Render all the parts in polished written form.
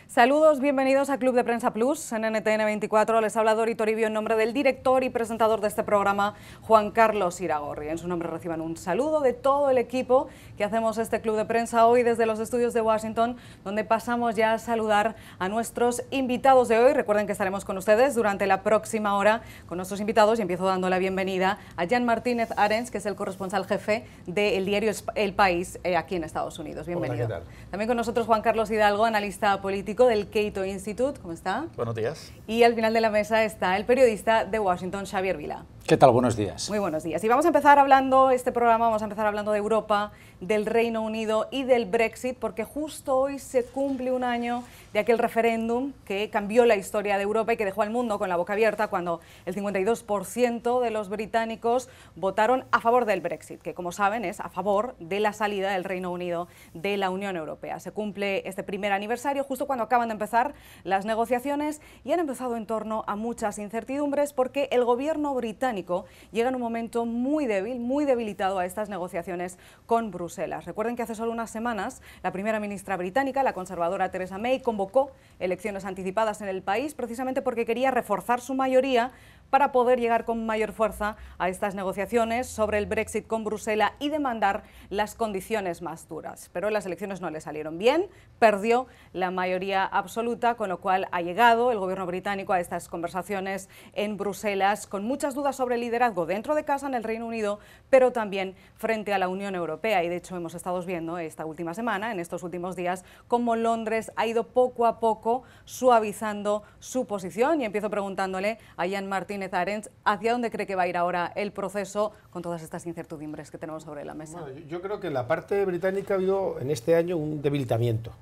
Saludos, bienvenidos a Club de Prensa Plus en NTN 24. Les habla Dori Toribio en nombre del director y presentador de este programa, Juan Carlos Iragorri. En su nombre reciban un saludo de todo el equipo que hacemos este Club de Prensa hoy desde los estudios de Washington, donde pasamos ya a saludar a nuestros invitados de hoy. Recuerden que estaremos con ustedes durante la próxima hora con nuestros invitados y empiezo dando la bienvenida a Jan Martínez Arens, que es el corresponsal jefe del diario El País aquí en Estados Unidos. Bienvenido. Hola, ¿qué tal? También con nosotros Juan Carlos Hidalgo, analista político del Cato Institute. ¿Cómo está? Buenos días. Y al final de la mesa está el periodista de Washington, Xavier Vila. ¿Qué tal? Buenos días. Muy buenos días. Y vamos a empezar hablando, este programa, vamos a empezar hablando de Europa, del Reino Unido y del Brexit, porque justo hoy se cumple un año de aquel referéndum que cambió la historia de Europa y que dejó al mundo con la boca abierta cuando el 52% de los británicos votaron a favor del Brexit, que como saben es a favor de la salida del Reino Unido de la Unión Europea. Se cumple este primer aniversario justo cuando acaban de empezar las negociaciones y han empezado en torno a muchas incertidumbres porque el gobierno británico llega en un momento muy débil, muy debilitado a estas negociaciones con Bruselas. Recuerden que hace solo unas semanas la primera ministra británica, la conservadora Theresa May, convocó elecciones anticipadas en el país precisamente porque quería reforzar su mayoría para poder llegar con mayor fuerza a estas negociaciones sobre el Brexit con Bruselas y demandar las condiciones más duras. Pero las elecciones no le salieron bien, perdió la mayoría absoluta, con lo cual ha llegado el gobierno británico a estas conversaciones en Bruselas con muchas dudas sobre el liderazgo dentro de casa en el Reino Unido, pero también frente a la Unión Europea. Y de hecho hemos estado viendo esta última semana, en estos últimos días, cómo Londres ha ido poco a poco suavizando su posición. Y empiezo preguntándole a Jan Martínez Arens, ¿hacia dónde cree que va a ir ahora el proceso con todas estas incertidumbres que tenemos sobre la mesa? Bueno, yo creo que en la parte británica ha habido en este año un debilitamiento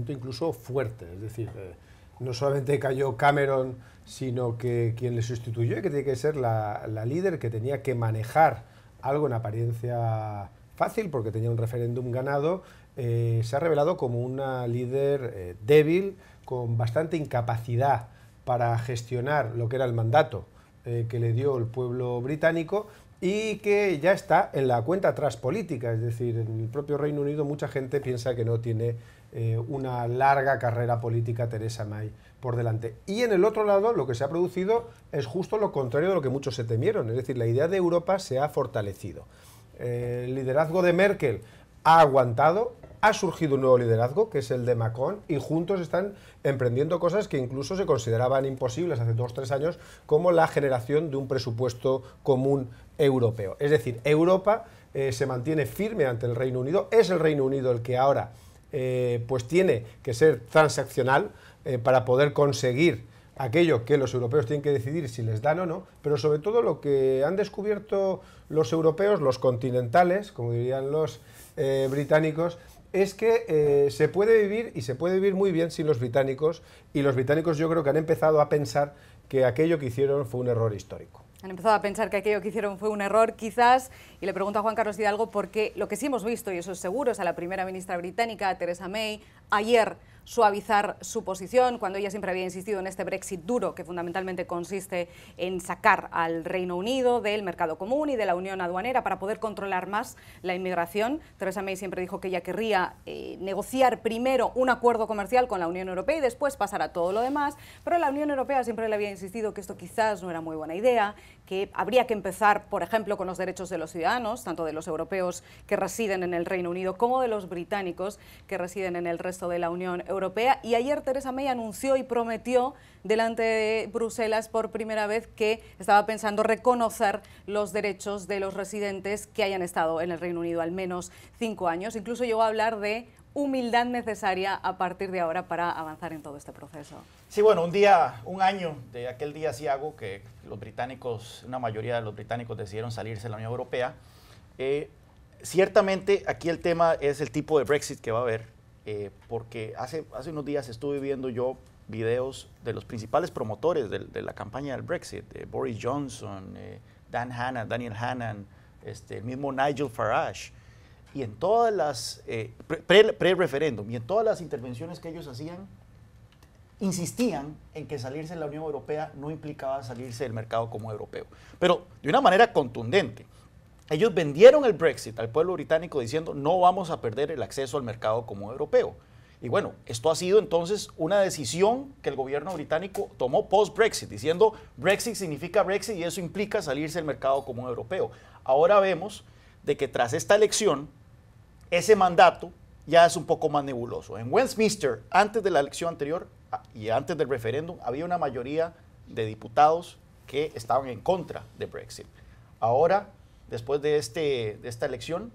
incluso fuerte, es decir, no solamente cayó Cameron, sino que quien le sustituyó y que tiene que ser la líder que tenía que manejar algo en apariencia fácil porque tenía un referéndum ganado, se ha revelado como una líder débil, con bastante incapacidad para gestionar lo que era el mandato que le dio el pueblo británico y que ya está en la cuenta atrás política, es decir, en el propio Reino Unido mucha gente piensa que no tiene una larga carrera política Theresa May por delante. Y en el otro lado lo que se ha producido es justo lo contrario de lo que muchos se temieron, es decir, la idea de Europa se ha fortalecido. El liderazgo de Merkel ha aguantado, ha surgido un nuevo liderazgo, que es el de Macron, y juntos están emprendiendo cosas que incluso se consideraban imposibles hace 2 o 3 años, como la generación de un presupuesto común europeo. Es decir, Europa se mantiene firme ante el Reino Unido, es el Reino Unido el que ahora pues tiene que ser transaccional para poder conseguir aquello que los europeos tienen que decidir si les dan o no, pero sobre todo lo que han descubierto los europeos, los continentales, como dirían los británicos, es que se puede vivir y se puede vivir muy bien sin los británicos, y los británicos yo creo que han empezado a pensar que aquello que hicieron fue un error histórico. Han empezado a pensar que aquello que hicieron fue un error, quizás, y le pregunto a Juan Carlos Hidalgo porque lo que sí hemos visto, y eso es seguro, es a la primera ministra británica, a Theresa May, ayer suavizar su posición, cuando ella siempre había insistido en este Brexit duro, que fundamentalmente consiste en sacar al Reino Unido del mercado común y de la unión aduanera para poder controlar más la inmigración. Theresa May siempre dijo que ella querría negociar primero un acuerdo comercial con la Unión Europea y después pasar a todo lo demás, pero la Unión Europea siempre le había insistido que esto quizás no era muy buena idea, que habría que empezar, por ejemplo, con los derechos de los ciudadanos, tanto de los europeos que residen en el Reino Unido como de los británicos que residen en el resto de la Unión Europea. Y ayer Theresa May anunció y prometió delante de Bruselas por primera vez que estaba pensando reconocer los derechos de los residentes que hayan estado en el Reino Unido al menos 5 años. Incluso llegó a hablar de humildad necesaria a partir de ahora para avanzar en todo este proceso. Sí, bueno, un año de aquel día asiago que los británicos, una mayoría de los británicos decidieron salirse de la Unión Europea. Ciertamente aquí el tema es el tipo de Brexit que va a haber, porque hace unos días estuve viendo yo videos de los principales promotores de la campaña del Brexit, Boris Johnson, Daniel Hannan, el mismo Nigel Farage, y en todas las pre-referéndum y en todas las intervenciones que ellos hacían, insistían en que salirse de la Unión Europea no implicaba salirse del mercado común europeo, pero de una manera contundente. ellos vendieron el Brexit al pueblo británico diciendo no vamos a perder el acceso al mercado común europeo. Y bueno, esto ha sido entonces una decisión que el gobierno británico tomó post-Brexit, diciendo Brexit significa Brexit y eso implica salirse del mercado común europeo. Ahora vemos de que tras esta elección, ese mandato ya es un poco más nebuloso. En Westminster, antes de la elección anterior y antes del referéndum, había una mayoría de diputados que estaban en contra de Brexit. Ahora, después de esta elección,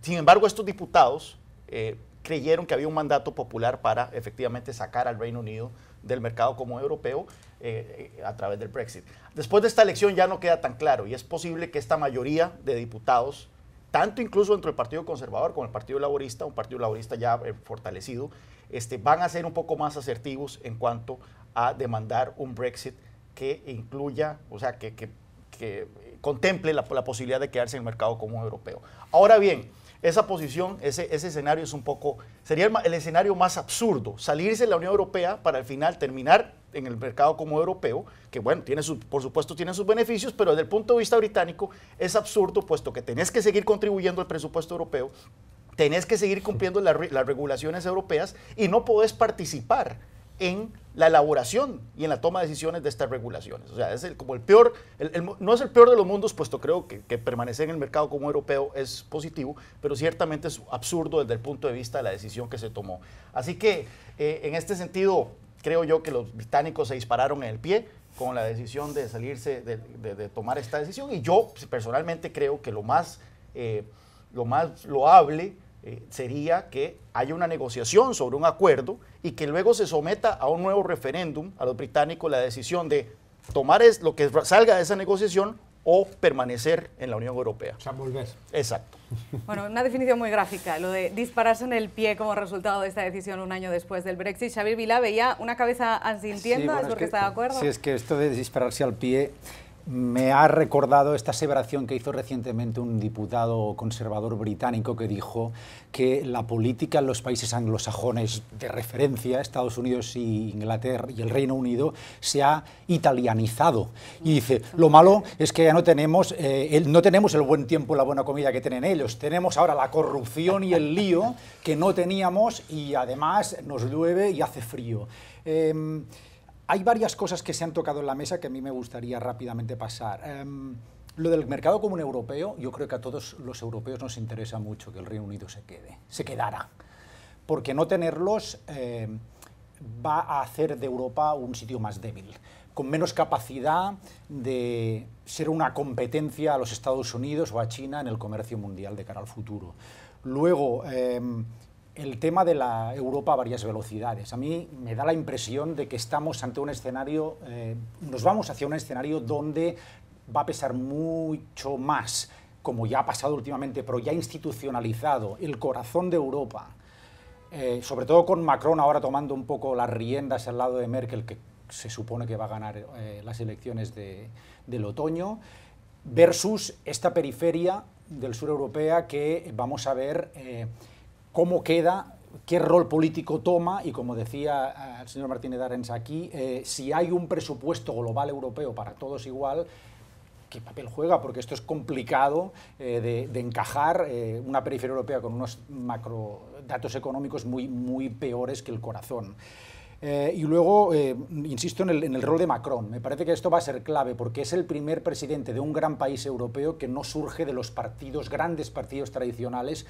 sin embargo, estos diputados creyeron que había un mandato popular para efectivamente sacar al Reino Unido del mercado común europeo a través del Brexit. Después de esta elección ya no queda tan claro y es posible que esta mayoría de diputados, tanto incluso dentro del Partido Conservador como el Partido Laborista, un Partido Laborista ya fortalecido, van a ser un poco más asertivos en cuanto a demandar un Brexit que incluya, o sea, que contemple la posibilidad de quedarse en el mercado común europeo. Ahora bien, esa posición, ese escenario es un poco, sería el escenario más absurdo, salirse de la Unión Europea para al final terminar en el mercado común europeo, que bueno, por supuesto tiene sus beneficios, pero desde el punto de vista británico es absurdo, puesto que tenés que seguir contribuyendo al presupuesto europeo, tenés que seguir cumpliendo las regulaciones europeas y no podés participar en la elaboración y en la toma de decisiones de estas regulaciones. O sea, es como el peor, no es el peor de los mundos, puesto creo que permanecer en el mercado común europeo es positivo, pero ciertamente es absurdo desde el punto de vista de la decisión que se tomó. Así que, en este sentido, creo yo que los británicos se dispararon en el pie con la decisión de salirse, de tomar esta decisión, y yo personalmente creo que lo más loable sería que haya una negociación sobre un acuerdo y que luego se someta a un nuevo referéndum a los británicos la decisión de tomar lo que salga de esa negociación o permanecer en la Unión Europea. O sea, volver. Exacto. Bueno, una definición muy gráfica, lo de dispararse en el pie como resultado de esta decisión un año después del Brexit. Xavier Vilá veía una cabeza asintiendo, sí, bueno, ¿es porque está de acuerdo? Sí, es que esto de dispararse al pie me ha recordado esta aseveración que hizo recientemente un diputado conservador británico que dijo que la política en los países anglosajones de referencia, Estados Unidos y Inglaterra y el Reino Unido, se ha italianizado. Y dice, lo malo es que ya no tenemos el buen tiempo y la buena comida que tienen ellos. Tenemos ahora la corrupción y el lío que no teníamos y además nos llueve y hace frío. Hay varias cosas que se han tocado en la mesa que a mí me gustaría rápidamente pasar. Lo del mercado común europeo, yo creo que a todos los europeos nos interesa mucho que el Reino Unido se quedara, porque no tenerlos va a hacer de Europa un sitio más débil, con menos capacidad de ser una competencia a los Estados Unidos o a China en el comercio mundial de cara al futuro. Luego, el tema de la Europa a varias velocidades. A mí me da la impresión de que estamos ante un escenario, nos vamos hacia un escenario donde va a pesar mucho más, como ya ha pasado últimamente, pero ya institucionalizado, el corazón de Europa, sobre todo con Macron ahora tomando un poco las riendas al lado de Merkel, que se supone que va a ganar las elecciones del otoño, versus esta periferia del sur europea que vamos a ver cómo queda, qué rol político toma y, como decía el señor Martínez Arens aquí, si hay un presupuesto global europeo para todos igual, ¿qué papel juega? Porque esto es complicado de encajar, una periferia europea con unos macrodatos económicos muy peores que el corazón. Y luego, insisto en el rol de Macron. Me parece que esto va a ser clave porque es el primer presidente de un gran país europeo que no surge de los grandes partidos tradicionales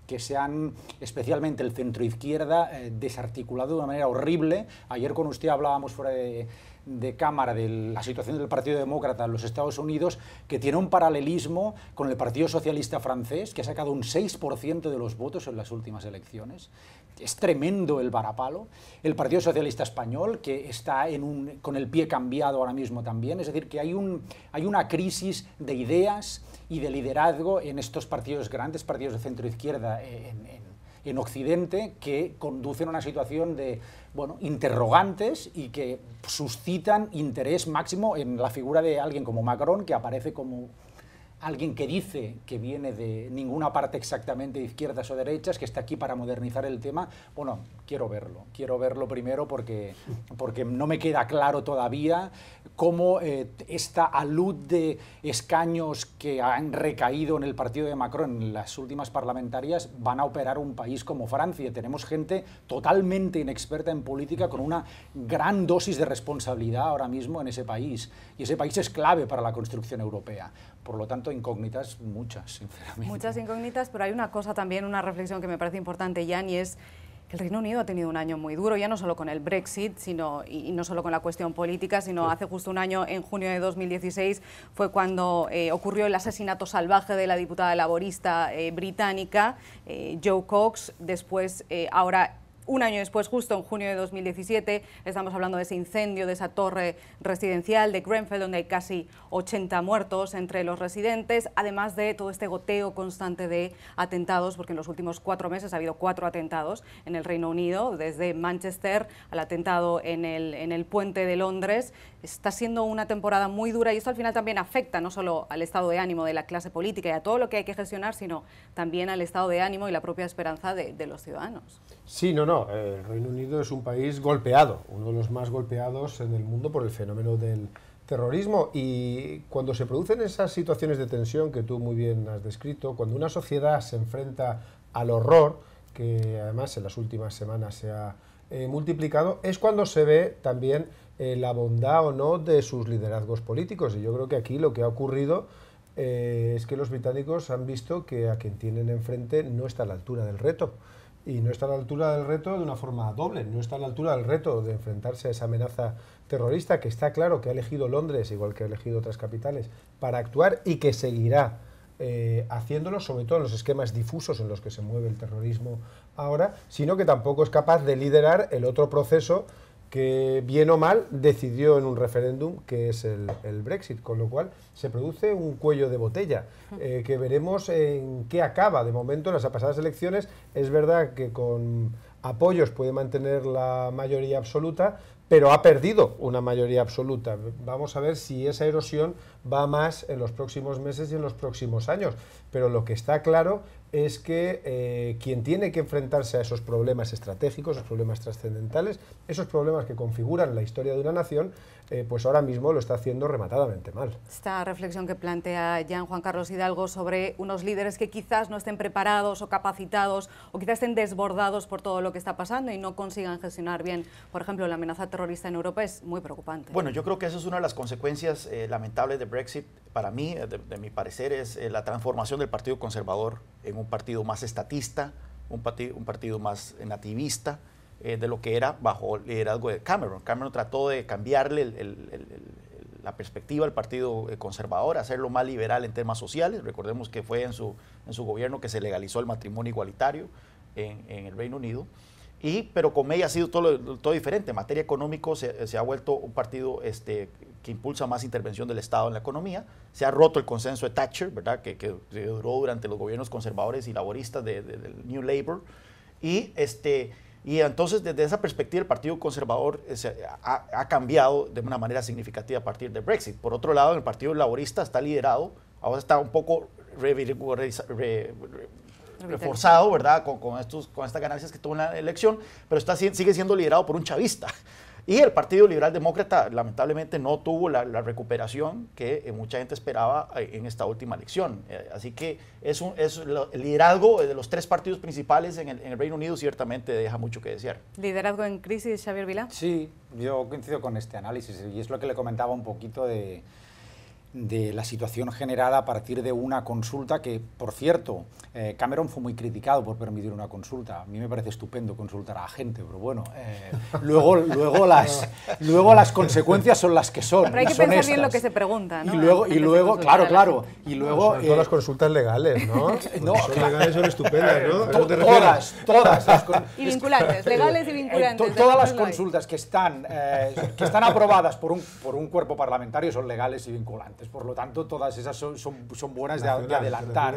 que se han, especialmente el centroizquierda, desarticulado de una manera horrible. Ayer con usted hablábamos fuera de cámara de la situación del Partido Demócrata en los Estados Unidos, que tiene un paralelismo con el Partido Socialista francés, que ha sacado un 6% de los votos en las últimas elecciones. Es tremendo el varapalo. El Partido Socialista Español, que está con el pie cambiado ahora mismo también. Es decir, que hay una crisis de ideas y de liderazgo en estos partidos grandes, partidos de centro-izquierda en Occidente, que conducen a una situación de interrogantes y que suscitan interés máximo en la figura de alguien como Macron, que aparece como alguien que dice que viene de ninguna parte exactamente de izquierdas o derechas, que está aquí para modernizar el tema. Bueno, quiero verlo primero porque no me queda claro todavía cómo esta alud de escaños que han recaído en el partido de Macron en las últimas parlamentarias van a operar un país como Francia. Tenemos gente totalmente inexperta en política con una gran dosis de responsabilidad ahora mismo en ese país, y ese país es clave para la construcción europea. Por lo tanto, incógnitas muchas, sinceramente. Muchas incógnitas, pero hay una cosa también, una reflexión que me parece importante, Jan, y es que el Reino Unido ha tenido un año muy duro, ya no solo con el Brexit, y no solo con la cuestión política, sino hace justo un año, en junio de 2016, fue cuando ocurrió el asesinato salvaje de la diputada laborista británica, Jo Cox. Después, ahora, un año después, justo en junio de 2017, estamos hablando de ese incendio, de esa torre residencial de Grenfell, donde hay casi 80 muertos entre los residentes, además de todo este goteo constante de atentados, porque en los últimos 4 meses ha habido 4 atentados en el Reino Unido, desde Manchester al atentado en el puente de Londres. Está siendo una temporada muy dura, y esto al final también afecta no solo al estado de ánimo de la clase política y a todo lo que hay que gestionar, sino también al estado de ánimo y la propia esperanza de los ciudadanos. Sí, no. El Reino Unido es un país golpeado, uno de los más golpeados en el mundo por el fenómeno del terrorismo, y cuando se producen esas situaciones de tensión que tú muy bien has descrito, cuando una sociedad se enfrenta al horror, que además en las últimas semanas se ha multiplicado, es cuando se ve también la bondad o no de sus liderazgos políticos, y yo creo que aquí lo que ha ocurrido es que los británicos han visto que a quien tienen enfrente no está a la altura del reto. Y no está a la altura del reto de una forma doble, no está a la altura del reto de enfrentarse a esa amenaza terrorista, que está claro que ha elegido Londres, igual que ha elegido otras capitales, para actuar, y que seguirá haciéndolo, sobre todo en los esquemas difusos en los que se mueve el terrorismo ahora, sino que tampoco es capaz de liderar el otro proceso que, bien o mal, decidió en un referéndum, que es el Brexit, con lo cual se produce un cuello de botella, que veremos en qué acaba. De momento, en las pasadas elecciones, es verdad que con apoyos puede mantener la mayoría absoluta, pero ha perdido una mayoría absoluta. Vamos a ver si esa erosión va más en los próximos meses y en los próximos años, pero lo que está claro es que quien tiene que enfrentarse a esos problemas estratégicos, esos problemas trascendentales, esos problemas que configuran la historia de una nación, pues ahora mismo lo está haciendo rematadamente mal. Esta reflexión que plantea Juan Carlos Hidalgo sobre unos líderes que quizás no estén preparados o capacitados, o quizás estén desbordados por todo lo que está pasando y no consigan gestionar bien, por ejemplo, la amenaza terrorista en Europa, es muy preocupante. Bueno, yo creo que esa es una de las consecuencias lamentables de Brexit. Para mí, de mi parecer, es la transformación del Partido Conservador en un partido más estatista, un partido más nativista, de lo que era bajo el liderazgo de Cameron. Cameron trató de cambiarle la perspectiva al Partido Conservador, hacerlo más liberal en temas sociales. Recordemos que fue en su gobierno que se legalizó el matrimonio igualitario en el Reino Unido. Pero con May ha sido todo diferente. En materia económica se ha vuelto un partido que impulsa más intervención del Estado en la economía. Se ha roto el consenso de Thatcher, ¿verdad? que duró durante los gobiernos conservadores y laboristas del New Labour. Y entonces, desde esa perspectiva, el Partido Conservador ha cambiado de una manera significativa a partir de Brexit. Por otro lado, el Partido Laborista está liderado, ahora está un poco reforzado, ¿verdad? Con estas ganancias que tuvo en la elección, pero sigue siendo liderado por un chavista. Y el Partido Liberal Demócrata, lamentablemente, no tuvo la recuperación que mucha gente esperaba en esta última elección. Así que el liderazgo de los 3 partidos principales en el Reino Unido ciertamente deja mucho que desear. ¿Liderazgo en crisis, Xavier Vilá? Sí, yo coincido con este análisis, y es lo que le comentaba un poquito de la situación generada a partir de una consulta que, por cierto, Cameron fue muy criticado por permitir una consulta. A mí me parece estupendo consultar a la gente, pero bueno, luego las consecuencias son las que son. Pero hay que pensar bien lo que se pregunta, ¿no? Y luego, claro. Y luego, sobre todo las consultas legales, ¿no? No, son legales, son estupendas, ¿no? Todas. Y vinculantes, legales y vinculantes. Todas las consultas que están aprobadas por un cuerpo parlamentario son legales y vinculantes. Por lo tanto, todas esas son buenas de adelantar.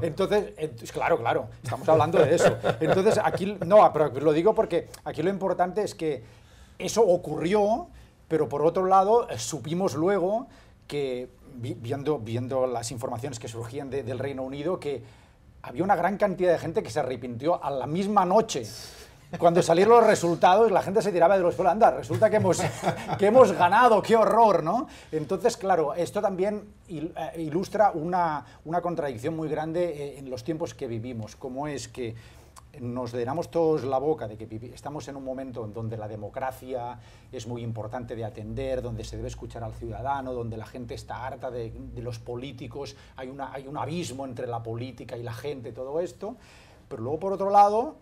Entonces, claro, estamos hablando de eso. Entonces, aquí, no, pero lo digo porque aquí lo importante es que eso ocurrió, pero por otro lado, supimos luego que viendo las informaciones que surgían del Reino Unido, que había una gran cantidad de gente que se arrepintió a la misma noche. Cuando salieron los resultados, la gente se tiraba de los pelos. Anda, resulta que hemos ganado, qué horror, ¿no? Entonces, claro, esto también ilustra una contradicción muy grande en los tiempos que vivimos, como es que nos llenamos todos la boca de que estamos en un momento en donde la democracia es muy importante de atender, donde se debe escuchar al ciudadano, donde la gente está harta de los políticos, hay un abismo entre la política y la gente, todo esto, pero luego, por otro lado,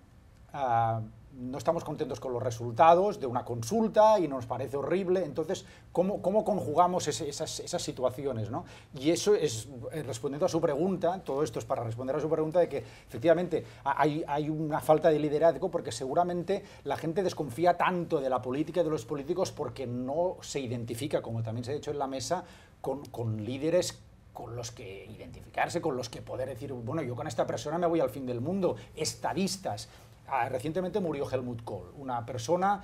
no estamos contentos con los resultados de una consulta y nos parece horrible. Entonces, ¿cómo conjugamos esas situaciones, ¿no? Y eso es, respondiendo a su pregunta, todo esto es para responder a su pregunta de que efectivamente hay una falta de liderazgo, porque seguramente la gente desconfía tanto de la política y de los políticos porque no se identifica, como también se ha dicho en la mesa, con líderes con los que identificarse, con los que poder decir, bueno, yo con esta persona me voy al fin del mundo, estadistas. Recientemente murió Helmut Kohl, una persona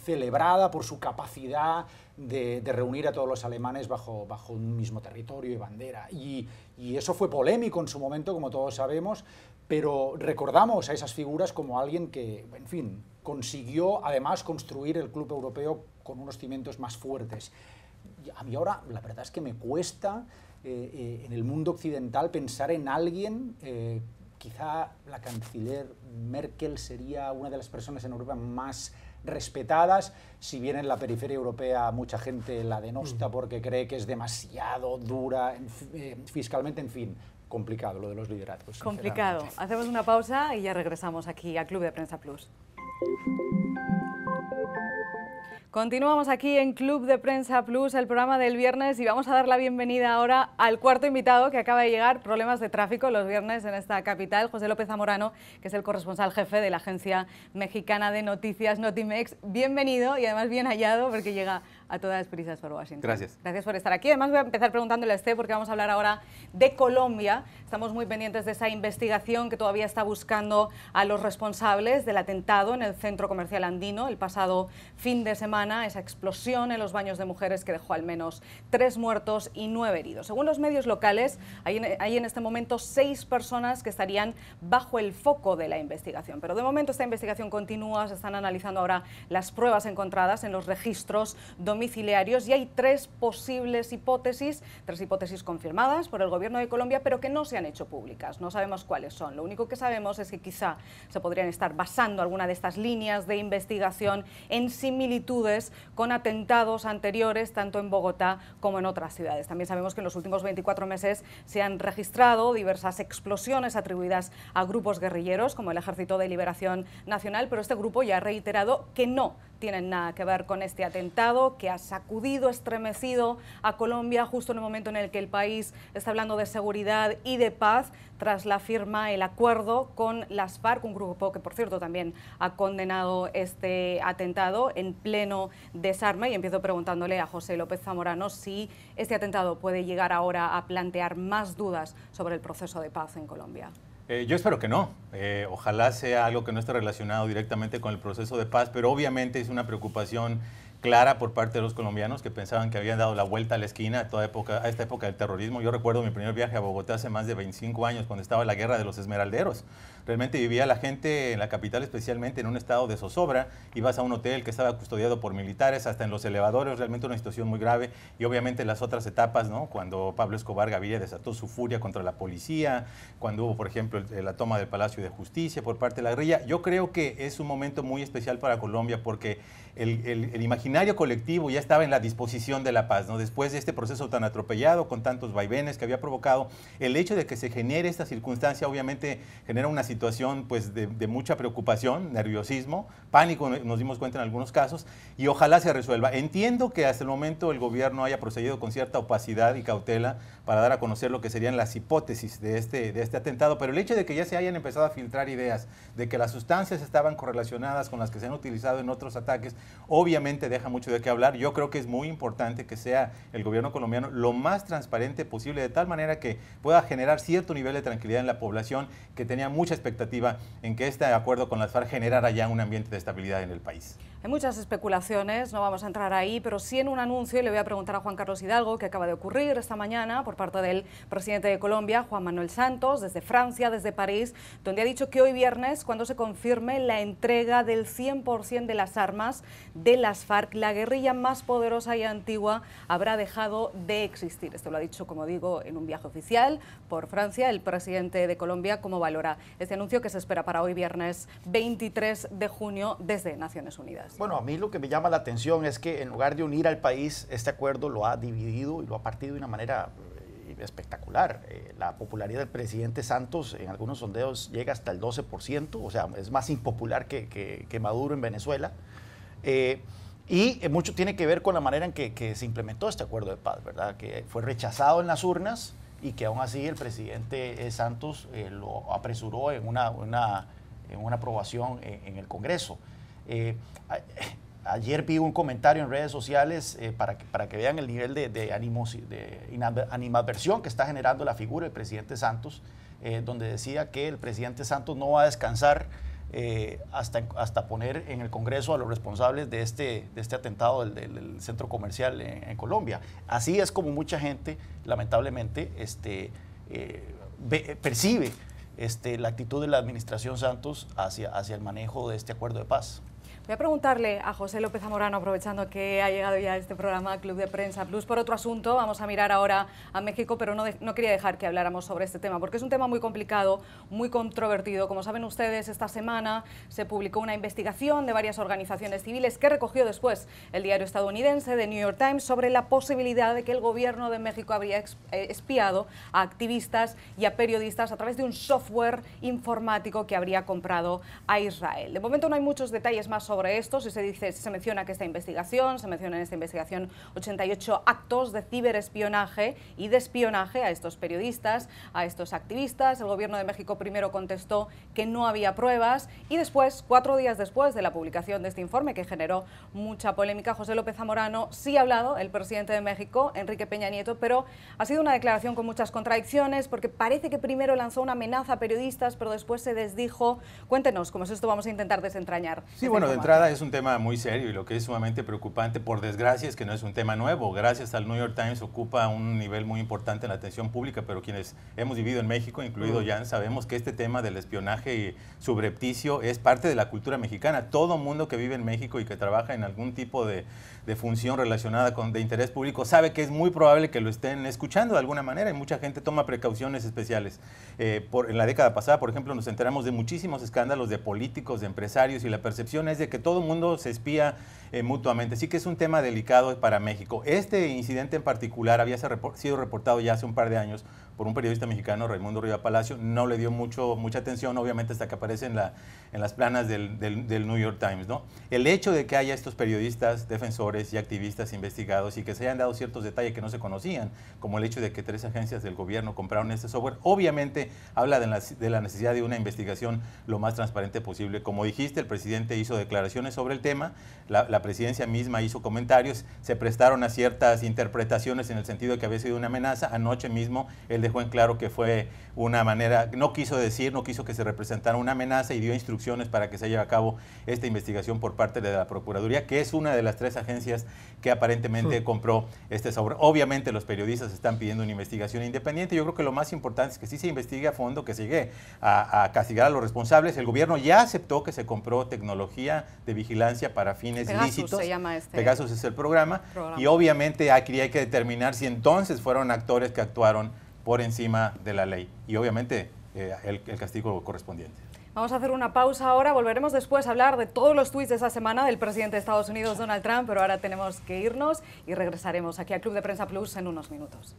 celebrada por su capacidad de reunir a todos los alemanes bajo un mismo territorio y bandera. Y eso fue polémico en su momento, como todos sabemos, pero recordamos a esas figuras como alguien que, en fin, consiguió además construir el club europeo con unos cimientos más fuertes. Y a mí ahora, la verdad es que me cuesta en el mundo occidental pensar en alguien. Quizá la canciller Merkel sería una de las personas en Europa más respetadas, si bien en la periferia europea mucha gente la denosta porque cree que es demasiado dura fiscalmente, en fin, complicado lo de los liderazgos. Complicado. Hacemos una pausa y ya regresamos aquí a Club de Prensa Plus. Continuamos aquí en Club de Prensa Plus, el programa del viernes, y vamos a dar la bienvenida ahora al cuarto invitado que acaba de llegar. Problemas de tráfico los viernes en esta capital, José López Zamorano, que es el corresponsal jefe de la agencia mexicana de noticias Notimex. Bienvenido y además bien hallado porque llega a todas prisas por Washington. Gracias. Gracias por estar aquí. Además voy a empezar preguntándole a usted porque vamos a hablar ahora de Colombia. Estamos muy pendientes de esa investigación que todavía está buscando a los responsables del atentado en el centro comercial andino el pasado fin de semana, esa explosión en los baños de mujeres que dejó al menos 3 muertos y 9 heridos. Según los medios locales, hay en este momento 6 personas que estarían bajo el foco de la investigación. Pero de momento esta investigación continúa, se están analizando ahora las pruebas encontradas en los registros domiciliarios y hay 3 posibles hipótesis, 3 hipótesis confirmadas por el gobierno de Colombia, pero que no se han hecho públicas. No sabemos cuáles son. Lo único que sabemos es que quizá se podrían estar basando alguna de estas líneas de investigación en similitudes con atentados anteriores, tanto en Bogotá como en otras ciudades. También sabemos que en los últimos 24 meses se han registrado diversas explosiones atribuidas a grupos guerrilleros, como el Ejército de Liberación Nacional, pero este grupo ya ha reiterado que no tienen nada que ver con este atentado, que ha sacudido, estremecido a Colombia justo en el momento en el que el país está hablando de seguridad y de paz, tras la firma, el acuerdo con las FARC, un grupo que, por cierto, también ha condenado este atentado en pleno desarme. Y empiezo preguntándole a José López Zamorano si este atentado puede llegar ahora a plantear más dudas sobre el proceso de paz en Colombia. Yo espero que no. Ojalá sea algo que no esté relacionado directamente con el proceso de paz, pero obviamente es una preocupación clara por parte de los colombianos que pensaban que habían dado la vuelta a la esquina a esta época del terrorismo. Yo recuerdo mi primer viaje a Bogotá hace más de 25 años, cuando estaba la guerra de los esmeralderos. Realmente vivía la gente en la capital, especialmente en un estado de zozobra. Ibas a un hotel que estaba custodiado por militares, hasta en los elevadores, realmente una situación muy grave. Y obviamente las otras etapas, ¿no? Cuando Pablo Escobar Gaviria desató su furia contra la policía, cuando hubo, por ejemplo, la toma del Palacio de Justicia por parte de la guerrilla. Yo creo que es un momento muy especial para Colombia porque el imaginario colectivo ya estaba en la disposición de la paz, ¿no? Después de este proceso tan atropellado, con tantos vaivenes que había provocado, el hecho de que se genere esta circunstancia obviamente genera una situación pues, de mucha preocupación, nerviosismo, pánico, nos dimos cuenta en algunos casos, y ojalá se resuelva. Entiendo que hasta el momento el gobierno haya procedido con cierta opacidad y cautela para dar a conocer lo que serían las hipótesis de este atentado, pero el hecho de que ya se hayan empezado a filtrar ideas, de que las sustancias estaban correlacionadas con las que se han utilizado en otros ataques, obviamente deja mucho de qué hablar. Yo creo que es muy importante que sea el gobierno colombiano lo más transparente posible, de tal manera que pueda generar cierto nivel de tranquilidad en la población, que tenía mucha expectativa en que este acuerdo con las FARC generara ya un ambiente de estabilidad en el país. Hay muchas especulaciones, no vamos a entrar ahí, pero sí en un anuncio, y le voy a preguntar a Juan Carlos Hidalgo, que acaba de ocurrir esta mañana por parte del presidente de Colombia, Juan Manuel Santos, desde Francia, desde París, donde ha dicho que hoy viernes, cuando se confirme la entrega del 100% de las armas de las FARC, la guerrilla más poderosa y antigua habrá dejado de existir. Esto lo ha dicho, como digo, en un viaje oficial por Francia, el presidente de Colombia. ¿Cómo valora este anuncio que se espera para hoy viernes 23 de junio desde Naciones Unidas? Bueno, a mí lo que me llama la atención es que en lugar de unir al país, este acuerdo lo ha dividido y lo ha partido de una manera espectacular. La popularidad del presidente Santos en algunos sondeos llega hasta el 12%, o sea, es más impopular que Maduro en Venezuela. Y mucho tiene que ver con la manera en que se implementó este acuerdo de paz, ¿verdad? Que fue rechazado en las urnas y que aún así el presidente Santos lo apresuró en una aprobación en el Congreso. Ayer vi un comentario en redes sociales para que vean el nivel de animadversión que está generando la figura del presidente Santos, donde decía que el presidente Santos no va a descansar hasta poner en el Congreso a los responsables de este atentado del centro comercial en Colombia. Así es como mucha gente, lamentablemente, percibe la actitud de la administración Santos hacia el manejo de este acuerdo de paz. Voy a preguntarle a José López Zamorano, aprovechando que ha llegado ya a este programa Club de Prensa Plus, por otro asunto. Vamos a mirar ahora a México, pero no quería dejar que habláramos sobre este tema, porque es un tema muy complicado, muy controvertido. Como saben ustedes, esta semana se publicó una investigación de varias organizaciones civiles que recogió después el diario estadounidense The New York Times sobre la posibilidad de que el gobierno de México habría espiado a activistas y a periodistas a través de un software informático que habría comprado a Israel. De momento no hay muchos detalles más sobre esto. Se menciona que se menciona en esta investigación 88 actos de ciberespionaje y de espionaje a estos periodistas, a estos activistas. El gobierno de México primero contestó que no había pruebas y después, 4 días después de la publicación de este informe que generó mucha polémica, José López Zamorano sí ha hablado, el presidente de México, Enrique Peña Nieto, pero ha sido una declaración con muchas contradicciones porque parece que primero lanzó una amenaza a periodistas, pero después se desdijo. Cuéntenos cómo es esto, vamos a intentar desentrañar. Sí, bueno, de entrada es un tema muy serio y lo que es sumamente preocupante, por desgracia, es que no es un tema nuevo. Gracias al New York Times ocupa un nivel muy importante en la atención pública, pero quienes hemos vivido en México, incluido Jan, sabemos que este tema del espionaje subrepticio es parte de la cultura mexicana. Todo mundo que vive en México y que trabaja en algún tipo de función relacionada de interés público sabe que es muy probable que lo estén escuchando de alguna manera y mucha gente toma precauciones especiales. En la década pasada, por ejemplo, nos enteramos de muchísimos escándalos de políticos, de empresarios, y la percepción es de que todo el mundo se espía mutuamente. Así que es un tema delicado para México. Este incidente en particular había sido reportado ya hace un par de años por un periodista mexicano, Raimundo Riva Palacio. No le dio mucha atención, obviamente, hasta que aparece en las planas del New York Times, ¿no? El hecho de que haya estos periodistas, defensores y activistas investigados y que se hayan dado ciertos detalles que no se conocían, como el hecho de que 3 agencias del gobierno compraron este software, obviamente habla de la necesidad de una investigación lo más transparente posible. Como dijiste, el presidente hizo declaraciones sobre el tema, la presidencia misma hizo comentarios, se prestaron a ciertas interpretaciones en el sentido de que había sido una amenaza. Anoche mismo él dejó en claro que fue una manera, no quiso que se representara una amenaza y dio instrucciones para que se lleve a cabo esta investigación por parte de la Procuraduría, que es una de las 3 agencias que aparentemente compró este software. Obviamente los periodistas están pidiendo una investigación independiente. Yo creo que lo más importante es que sí se investigue a fondo, que se llegue a castigar a los responsables. El gobierno ya aceptó que se compró tecnología de vigilancia para fines ilícitos. Se llama este. Pegasus es el programa. Y obviamente aquí hay que determinar si entonces fueron actores que actuaron por encima de la ley y obviamente el castigo correspondiente. Vamos a hacer una pausa ahora, volveremos después a hablar de todos los tuits de esa semana del presidente de Estados Unidos, Donald Trump, pero ahora tenemos que irnos y regresaremos aquí al Club de Prensa Plus en unos minutos.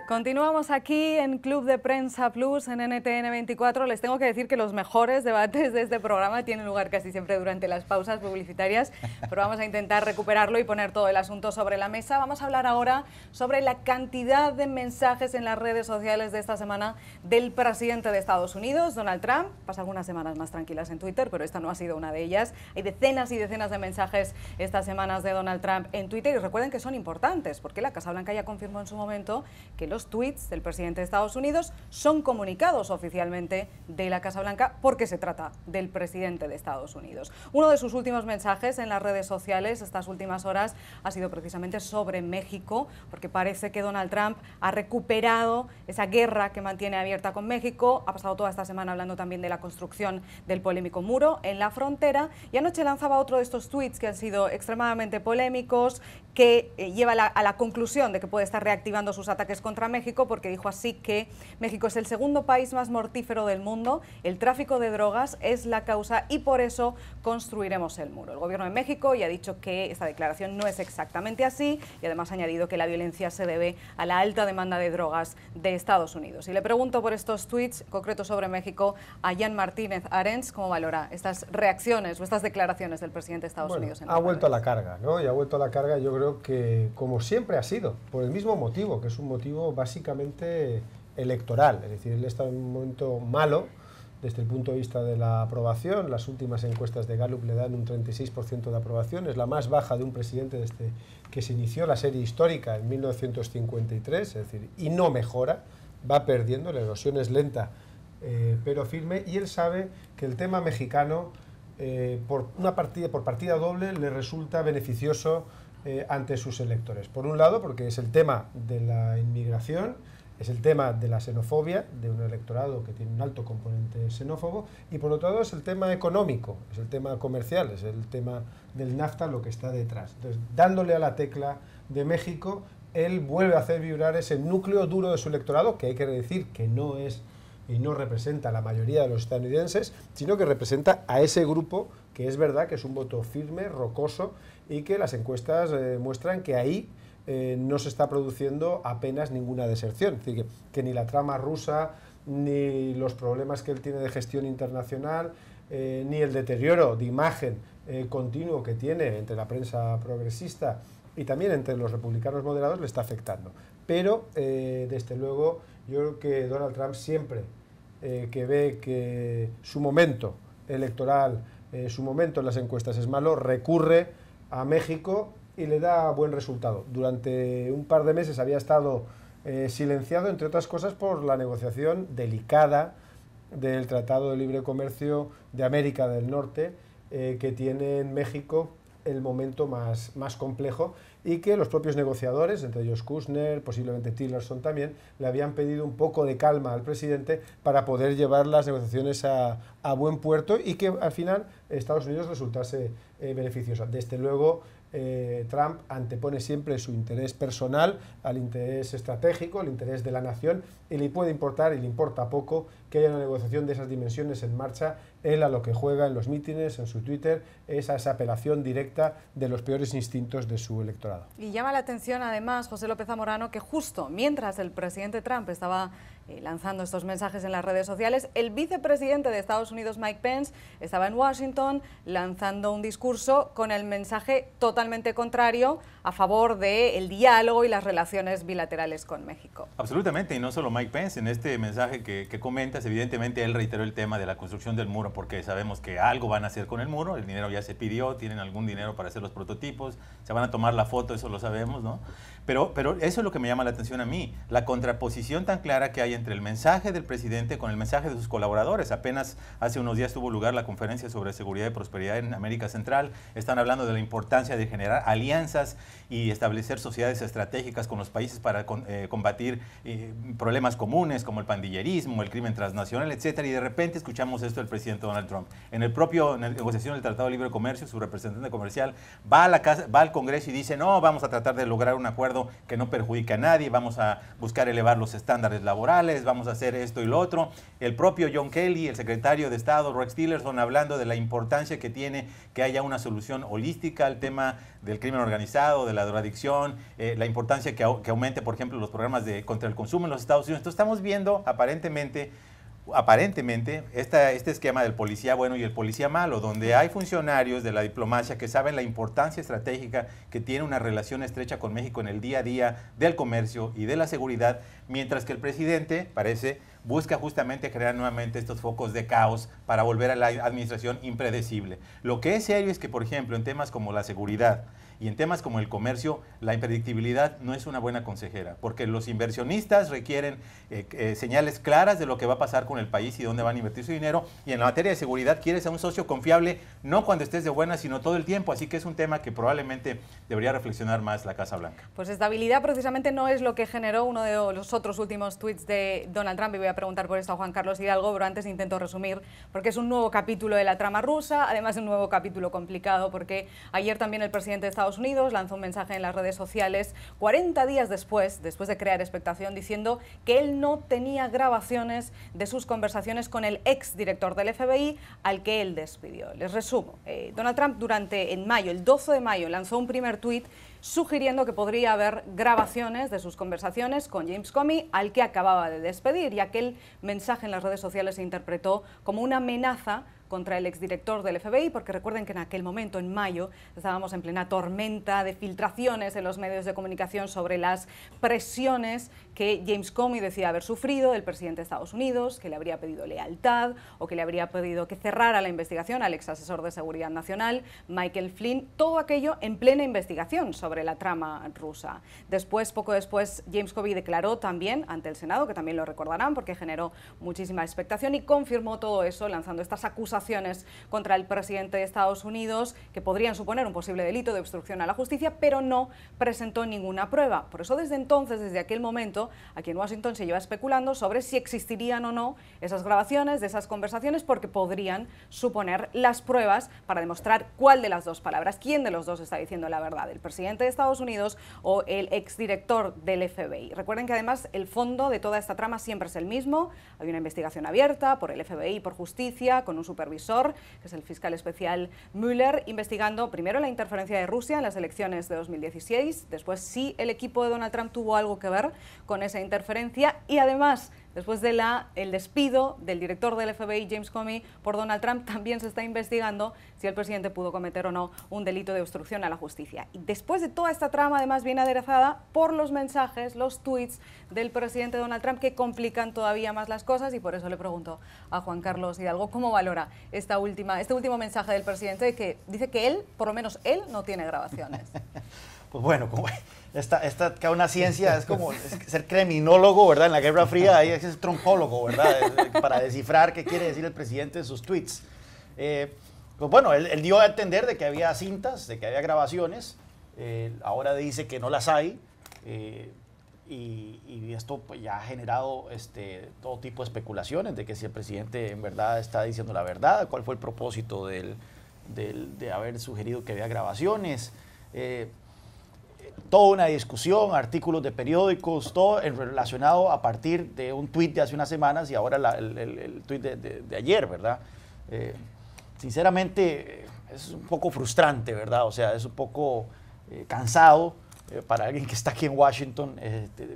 Continuamos aquí en Club de Prensa Plus en NTN 24. Les tengo que decir que los mejores debates de este programa tienen lugar casi siempre durante las pausas publicitarias, pero vamos a intentar recuperarlo y poner todo el asunto sobre la mesa. Vamos a hablar ahora sobre la cantidad de mensajes en las redes sociales de esta semana del presidente de Estados Unidos, Donald Trump. Pasa algunas semanas más tranquilas en Twitter, pero esta no ha sido una de ellas. Hay decenas y decenas de mensajes estas semanas de Donald Trump en Twitter y recuerden que son importantes. estadounidenses, porque la Casa Blanca ya confirmó en su momento que los tweets del presidente de Estados Unidos son comunicados oficialmente de la Casa Blanca porque se trata del presidente de Estados Unidos. Uno de sus últimos mensajes en las redes sociales estas últimas horas ha sido precisamente sobre México, porque parece que Donald Trump ha recuperado esa guerra que mantiene abierta con México. Ha pasado toda esta semana hablando también de la construcción del polémico muro en la frontera, y anoche lanzaba otro de estos tweets que han sido extremadamente polémicos, que lleva a la conclusión de que puede estar reactivando sus ataques contra México, porque dijo así que México es el segundo país más mortífero del mundo, el tráfico de drogas es la causa y por eso construiremos el muro. El gobierno de México ya ha dicho que esta declaración no es exactamente así y además ha añadido que la violencia se debe a la alta demanda de drogas de Estados Unidos. Y le pregunto por estos tweets concretos sobre México a Jan Martínez Arens, ¿cómo valora estas reacciones o estas declaraciones del presidente de Estados Unidos? Ha vuelto a la carga, ¿no? Y ha vuelto a la carga, yo creo que como siempre ha sido, por el mismo motivo, que es un motivo básicamente electoral. Es decir, él está en un momento malo desde el punto de vista de la aprobación. Las últimas encuestas de Gallup le dan un 36% de aprobación, es la más baja de un presidente desde que se inició la serie histórica en 1953, es decir, y no mejora, va perdiendo, la erosión es lenta pero firme, y él sabe que el tema mexicano por partida doble le resulta beneficioso ante sus electores. Por un lado, porque es el tema de la inmigración, es el tema de la xenofobia, de un electorado que tiene un alto componente xenófobo, y por otro lado es el tema económico, es el tema comercial, es el tema del NAFTA lo que está detrás. Entonces, dándole a la tecla de México, él vuelve a hacer vibrar ese núcleo duro de su electorado, que hay que decir que no es y no representa a la mayoría de los estadounidenses, sino que representa a ese grupo que es verdad que es un voto firme, rocoso, y que las encuestas muestran que ahí no se está produciendo apenas ninguna deserción. Es decir, que ni la trama rusa, ni los problemas que él tiene de gestión internacional, ni el deterioro de imagen continuo que tiene entre la prensa progresista y también entre los republicanos moderados le está afectando. Pero, desde luego, yo creo que Donald Trump siempre que ve que su momento electoral, su momento en las encuestas es malo, recurre a México y le da buen resultado. Durante un par de meses había estado silenciado, entre otras cosas, por la negociación delicada del Tratado de Libre Comercio de América del Norte, que tiene en México el momento más complejo, y que los propios negociadores, entre ellos Kushner, posiblemente Tillerson también, le habían pedido un poco de calma al presidente para poder llevar las negociaciones a buen puerto y que al final Estados Unidos resultase beneficiosa. Desde luego, Trump antepone siempre su interés personal al interés estratégico, al interés de la nación, y le puede importar, y le importa poco, que haya una negociación de esas dimensiones en marcha. Él a lo que juega en los mítines, en su Twitter, es a esa apelación directa de los peores instintos de su electorado. Y llama la atención además, José López Zamorano, que justo mientras el presidente Trump estaba lanzando estos mensajes en las redes sociales, el vicepresidente de Estados Unidos, Mike Pence, estaba en Washington lanzando un discurso con el mensaje totalmente contrario a favor del diálogo y las relaciones bilaterales con México. Absolutamente, y no solo Mike Pence. En este mensaje que comentas, evidentemente él reiteró el tema de la construcción del muro, porque sabemos que algo van a hacer con el muro, el dinero ya se pidió, tienen algún dinero para hacer los prototipos, se van a tomar la foto, eso lo sabemos, ¿no? Pero eso es lo que me llama la atención a mí, la contraposición tan clara que hay entre el mensaje del presidente con el mensaje de sus colaboradores. Apenas hace unos días tuvo lugar la conferencia sobre seguridad y prosperidad en América Central. Están hablando de la importancia de generar alianzas y establecer sociedades estratégicas con los países para combatir problemas comunes como el pandillerismo, el crimen transnacional, etcétera. Y de repente escuchamos esto del presidente Donald Trump. En la negociación del Tratado de Libre Comercio, su representante comercial va al Congreso y dice: no, vamos a tratar de lograr un acuerdo que no perjudique a nadie, vamos a buscar elevar los estándares laborales, vamos a hacer esto y lo otro. El propio John Kelly, el secretario de Estado, Rex Tillerson, hablando de la importancia que tiene que haya una solución holística al tema del crimen organizado, de la drogadicción, la importancia que aumente, por ejemplo, los programas contra el consumo en los Estados Unidos. Entonces estamos viendo aparentemente este esquema del policía bueno y el policía malo, donde hay funcionarios de la diplomacia que saben la importancia estratégica que tiene una relación estrecha con México en el día a día del comercio y de la seguridad, mientras que el presidente parece busca justamente crear nuevamente estos focos de caos para volver a la administración impredecible. Lo que es serio es que, por ejemplo, en temas como la seguridad y en temas como el comercio, la impredictibilidad no es una buena consejera, porque los inversionistas requieren señales claras de lo que va a pasar con el país y dónde van a invertir su dinero, y en la materia de seguridad quieres a un socio confiable, no cuando estés de buenas, sino todo el tiempo, así que es un tema que probablemente debería reflexionar más la Casa Blanca. Pues estabilidad precisamente no es lo que generó uno de los otros últimos tweets de Donald Trump, y voy a preguntar por esto a Juan Carlos Hidalgo, pero antes intento resumir, porque es un nuevo capítulo de la trama rusa, además un nuevo capítulo complicado, porque ayer también el presidente de Estados Unidos lanzó un mensaje en las redes sociales 40 días después de crear expectación, diciendo que él no tenía grabaciones de sus conversaciones con el ex director del FBI al que él despidió. Les resumo, Donald Trump en mayo, el 12 de mayo, lanzó un primer tuit sugiriendo que podría haber grabaciones de sus conversaciones con James Comey, al que acababa de despedir, y aquel mensaje en las redes sociales se interpretó como una amenaza contra el exdirector del FBI, porque recuerden que en aquel momento, en mayo, estábamos en plena tormenta de filtraciones en los medios de comunicación sobre las presiones que James Comey decía haber sufrido del presidente de Estados Unidos, que le habría pedido lealtad o que le habría pedido que cerrara la investigación al ex asesor de seguridad nacional, Michael Flynn, todo aquello en plena investigación sobre la trama rusa. Después, poco después, James Comey declaró también ante el Senado, que también lo recordarán porque generó muchísima expectación, y confirmó todo eso lanzando estas acusaciones contra el presidente de Estados Unidos que podrían suponer un posible delito de obstrucción a la justicia, pero no presentó ninguna prueba. Por eso desde entonces, desde aquel momento, aquí en Washington se lleva especulando sobre si existirían o no esas grabaciones de esas conversaciones, porque podrían suponer las pruebas para demostrar cuál de las dos palabras, quién de los dos está diciendo la verdad, el presidente de Estados Unidos o el exdirector del FBI. Recuerden que además el fondo de toda esta trama siempre es el mismo. Hay una investigación abierta por el FBI y por justicia, con un supervisor, que es el fiscal especial Mueller, investigando primero la interferencia de Rusia en las elecciones de 2016, después si el equipo de Donald Trump tuvo algo que ver con esa interferencia, y además, después de el despido del director del FBI, James Comey, por Donald Trump, también se está investigando si el presidente pudo cometer o no un delito de obstrucción a la justicia. Y después de toda esta trama, además viene aderezada por los mensajes, los tweets del presidente Donald Trump, que complican todavía más las cosas, y por eso le pregunto a Juan Carlos Hidalgo cómo valora este último mensaje del presidente, que dice que él, por lo menos él, no tiene grabaciones. Pues bueno, como cada una ciencia es como ser criminólogo, ¿verdad? En la Guerra Fría hay que ser trompólogo, ¿verdad? Para descifrar qué quiere decir el presidente en sus tweets. Pues bueno, él dio a entender de que había cintas, de que había grabaciones. Ahora dice que no las hay. Y esto pues, ya ha generado todo tipo de especulaciones de que si el presidente en verdad está diciendo la verdad, cuál fue el propósito de haber sugerido que había grabaciones. Toda una discusión, artículos de periódicos, todo relacionado a partir de un tuit de hace unas semanas y ahora el tuit de ayer, ¿verdad? Sinceramente es un poco frustrante, ¿verdad? O sea, es un poco cansado para alguien que está aquí en Washington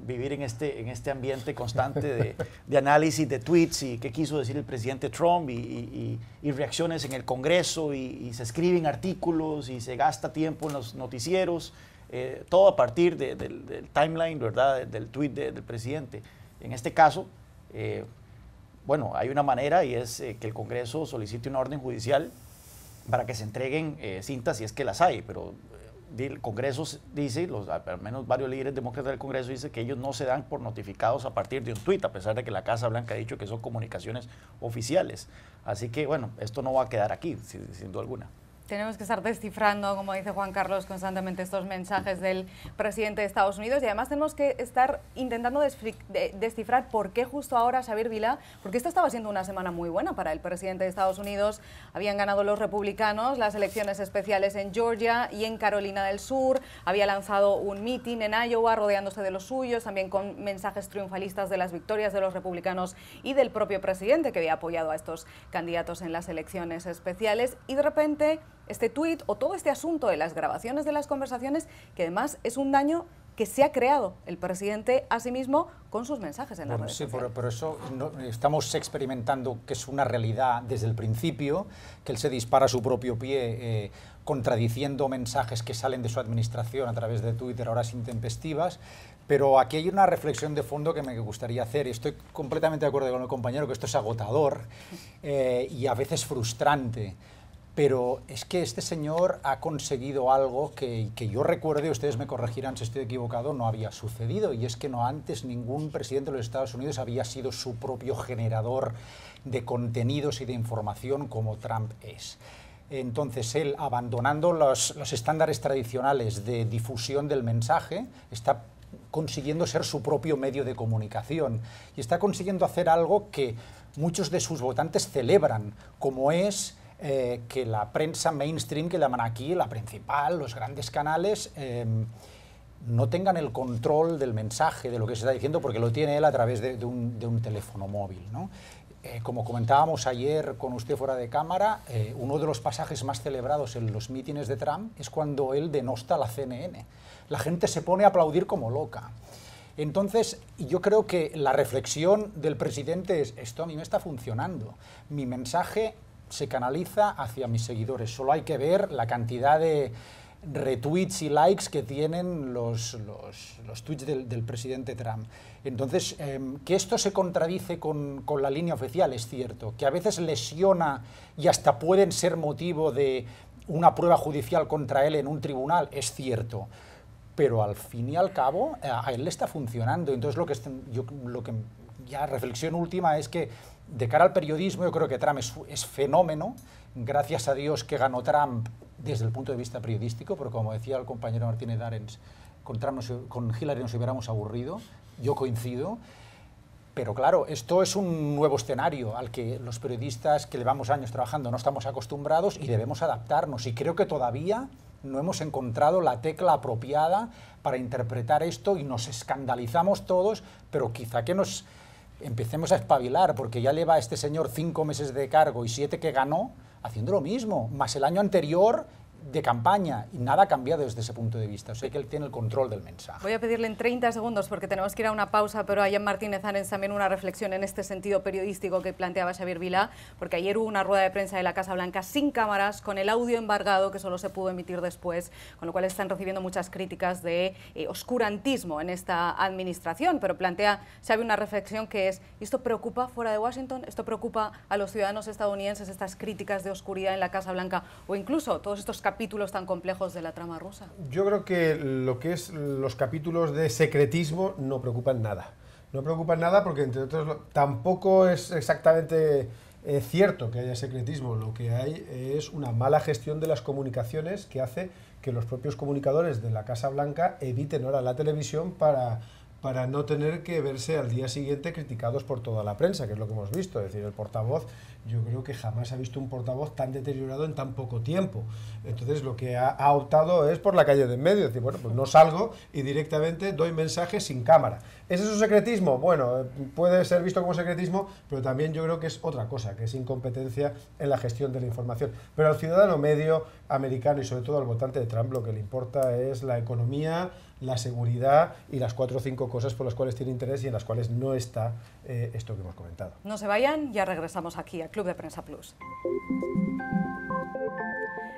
vivir en este ambiente constante de análisis de tweets y qué quiso decir el presidente Trump y reacciones en el Congreso y se escriben artículos y se gasta tiempo en los noticieros. Todo a partir del timeline, ¿verdad? Del tweet del presidente. En este caso, bueno, hay una manera y es que el Congreso solicite una orden judicial para que se entreguen cintas si es que las hay, pero el Congreso dice, al menos varios líderes demócratas del Congreso dicen que ellos no se dan por notificados a partir de un tuit, a pesar de que la Casa Blanca ha dicho que son comunicaciones oficiales. Así que, bueno, esto no va a quedar aquí, sin duda alguna. Tenemos que estar descifrando, como dice Juan Carlos, constantemente estos mensajes del presidente de Estados Unidos, y además tenemos que estar intentando descifrar por qué justo ahora Xavier Vilá, porque esta estaba siendo una semana muy buena para el presidente de Estados Unidos. Habían ganado los republicanos las elecciones especiales en Georgia y en Carolina del Sur, había lanzado un meeting en Iowa rodeándose de los suyos, también con mensajes triunfalistas de las victorias de los republicanos y del propio presidente, que había apoyado a estos candidatos en las elecciones especiales, y de repente este tuit o todo este asunto de las grabaciones de las conversaciones, que además es un daño que se ha creado el presidente a sí mismo con sus mensajes en las redes sociales. Por eso estamos experimentando que es una realidad desde el principio, que él se dispara a su propio pie contradiciendo mensajes que salen de su administración a través de Twitter a horas intempestivas, Pero aquí hay una reflexión de fondo que me gustaría hacer. Estoy completamente de acuerdo con el compañero que esto es agotador y a veces frustrante. Pero es que este señor ha conseguido algo que yo recuerde, ustedes me corregirán si estoy equivocado, no había sucedido. Y es que no antes ningún presidente de los Estados Unidos había sido su propio generador de contenidos y de información como Trump es. Entonces él, abandonando los estándares tradicionales de difusión del mensaje, está consiguiendo ser su propio medio de comunicación y está consiguiendo hacer algo que muchos de sus votantes celebran, como es que la prensa mainstream, que llaman aquí, la principal, los grandes canales, no tengan el control del mensaje, de lo que se está diciendo, porque lo tiene él a través de un teléfono móvil, ¿no? Como comentábamos ayer con usted fuera de cámara, uno de los pasajes más celebrados en los mítines de Trump es cuando él denosta a la CNN. La gente se pone a aplaudir como loca. Entonces, yo creo que la reflexión del presidente es: esto a mí me está funcionando. Mi mensaje se canaliza hacia mis seguidores. Solo hay que ver la cantidad de retweets y likes que tienen los tweets del presidente Trump. Entonces, que esto se contradice con la línea oficial es cierto, que a veces lesiona y hasta pueden ser motivo de una prueba judicial contra él en un tribunal es cierto, pero al fin y al cabo a él le está funcionando. Entonces lo que ya reflexión última es que de cara al periodismo yo creo que Trump es fenómeno. Gracias a Dios que ganó Trump desde el punto de vista periodístico, porque como decía el compañero Martínez Arens, con Hillary nos hubiéramos aburrido, yo coincido, pero claro, esto es un nuevo escenario al que los periodistas que llevamos años trabajando no estamos acostumbrados y debemos adaptarnos, y creo que todavía no hemos encontrado la tecla apropiada para interpretar esto y nos escandalizamos todos, pero quizá que nos empecemos a espabilar, porque ya lleva este señor 5 meses de cargo y 7 que ganó haciendo lo mismo, más el año anterior de campaña, y nada ha cambiado desde ese punto de vista. O sea que él tiene el control del mensaje. Voy a pedirle en 30 segundos, porque tenemos que ir a una pausa, pero a Jan Martínez Arens también una reflexión en este sentido periodístico que planteaba Xavier Vilá, porque ayer hubo una rueda de prensa de la Casa Blanca sin cámaras, con el audio embargado, que solo se pudo emitir después, con lo cual están recibiendo muchas críticas de oscurantismo en esta administración, pero plantea Xavi una reflexión que es: ¿esto preocupa fuera de Washington? ¿Esto preocupa a los ciudadanos estadounidenses, estas críticas de oscuridad en la Casa Blanca, o incluso todos estos capítulos tan complejos de la trama rusa? Yo creo que lo que es los capítulos de secretismo no preocupan nada. No preocupan nada porque, entre otros, tampoco es exactamente cierto que haya secretismo. Lo que hay es una mala gestión de las comunicaciones que hace que los propios comunicadores de la Casa Blanca eviten ahora la televisión para no tener que verse al día siguiente criticados por toda la prensa, que es lo que hemos visto. Es decir, el portavoz, yo creo que jamás ha visto un portavoz tan deteriorado en tan poco tiempo. Entonces lo que ha optado es por la calle de en medio, es decir, bueno, pues no salgo y directamente doy mensajes sin cámara. ¿Es eso secretismo? Bueno, puede ser visto como secretismo, pero también yo creo que es otra cosa, que es incompetencia en la gestión de la información. Pero al ciudadano medio americano y sobre todo al votante de Trump lo que le importa es la economía, la seguridad y las 4 o 5 cosas por las cuales tiene interés y en las cuales no está esto que hemos comentado. No se vayan, ya regresamos aquí a Club de Prensa Plus.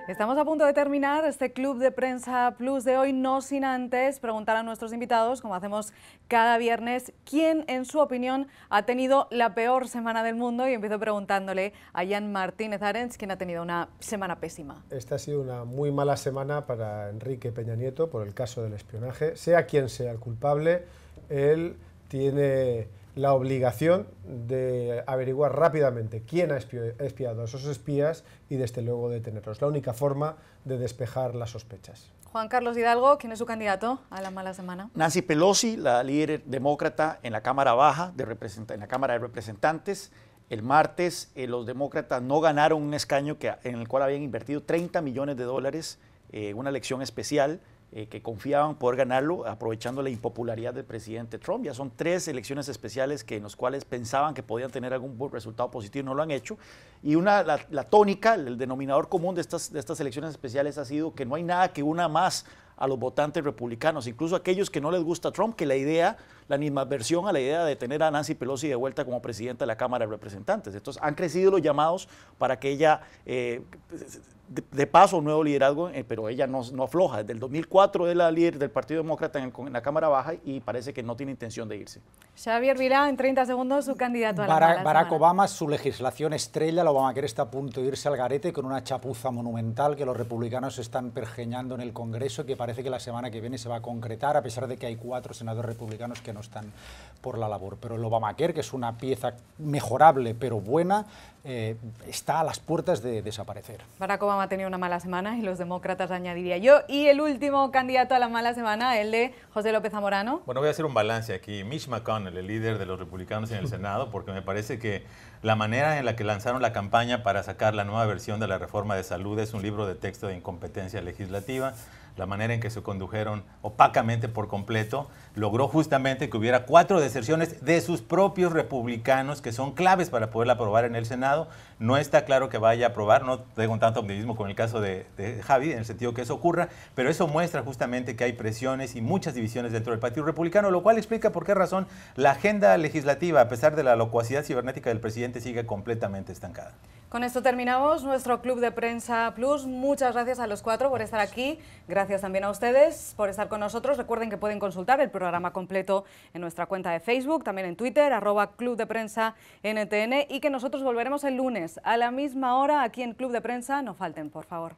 Estamos a punto de terminar este Club de Prensa Plus de hoy, no sin antes preguntar a nuestros invitados, como hacemos cada viernes, quién, en su opinión, ha tenido la peor semana del mundo. Y empiezo preguntándole a Jan Martínez Arens, quién ha tenido una semana pésima. Esta ha sido una muy mala semana para Enrique Peña Nieto por el caso del espionaje. Sea quien sea el culpable, él tiene la obligación de averiguar rápidamente quién ha espiado a esos espías y desde luego detenerlos. Es la única forma de despejar las sospechas. Juan Carlos Hidalgo, ¿quién es su candidato a la mala semana? Nancy Pelosi, la líder demócrata en la Cámara Baja, en la Cámara de Representantes. El martes los demócratas no ganaron un escaño en el cual habían invertido $30 millones, una elección especial, que confiaban poder ganarlo aprovechando la impopularidad del presidente Trump. Ya son 3 elecciones especiales en las cuales pensaban que podían tener algún resultado positivo y no lo han hecho. Y la tónica, el denominador común de estas elecciones especiales ha sido que no hay nada que una más a los votantes republicanos, incluso aquellos que no les gusta Trump, que la idea la animadversión a la idea de tener a Nancy Pelosi de vuelta como presidenta de la Cámara de Representantes. Entonces han crecido los llamados para que ella de paso un nuevo liderazgo, pero ella no afloja. Desde el 2004 es la líder del Partido Demócrata en la Cámara Baja y parece que no tiene intención de irse. Xavier Vilá, en 30 segundos, su candidato a la mala Barack semana. Obama, su legislación estrella, el Obamacare está a punto de irse al garete con una chapuza monumental que los republicanos están pergeñando en el Congreso, que parece que la semana que viene se va a concretar, a pesar de que hay 4 senadores republicanos que no están por la labor. Pero el Obamacare, que es una pieza mejorable pero buena, está a las puertas de desaparecer. Barack Obama ha tenido una mala semana y los demócratas, añadiría yo. Y el último candidato a la mala semana, el de José López Zamorano. Bueno, voy a hacer un balance aquí. Mitch McConnell, el líder de los republicanos en el Senado, porque me parece que la manera en la que lanzaron la campaña para sacar la nueva versión de la reforma de salud es un libro de texto de incompetencia legislativa. La manera en que se condujeron opacamente por completo logró justamente que hubiera 4 deserciones de sus propios republicanos que son claves para poderla aprobar en el Senado. No está claro que vaya a aprobar, no tengo tanto optimismo con el caso de Javi, en el sentido que eso ocurra, pero eso muestra justamente que hay presiones y muchas divisiones dentro del Partido Republicano, lo cual explica por qué razón la agenda legislativa, a pesar de la locuacidad cibernética del presidente, sigue completamente estancada. Con esto terminamos nuestro Club de Prensa Plus. Muchas gracias a los 4 por estar aquí. Gracias también a ustedes por estar con nosotros. Recuerden que pueden consultar el programa completo en nuestra cuenta de Facebook, también en Twitter, @Club de Prensa NTN, y que nosotros volveremos el lunes a la misma hora aquí en Club de Prensa. No falten, por favor.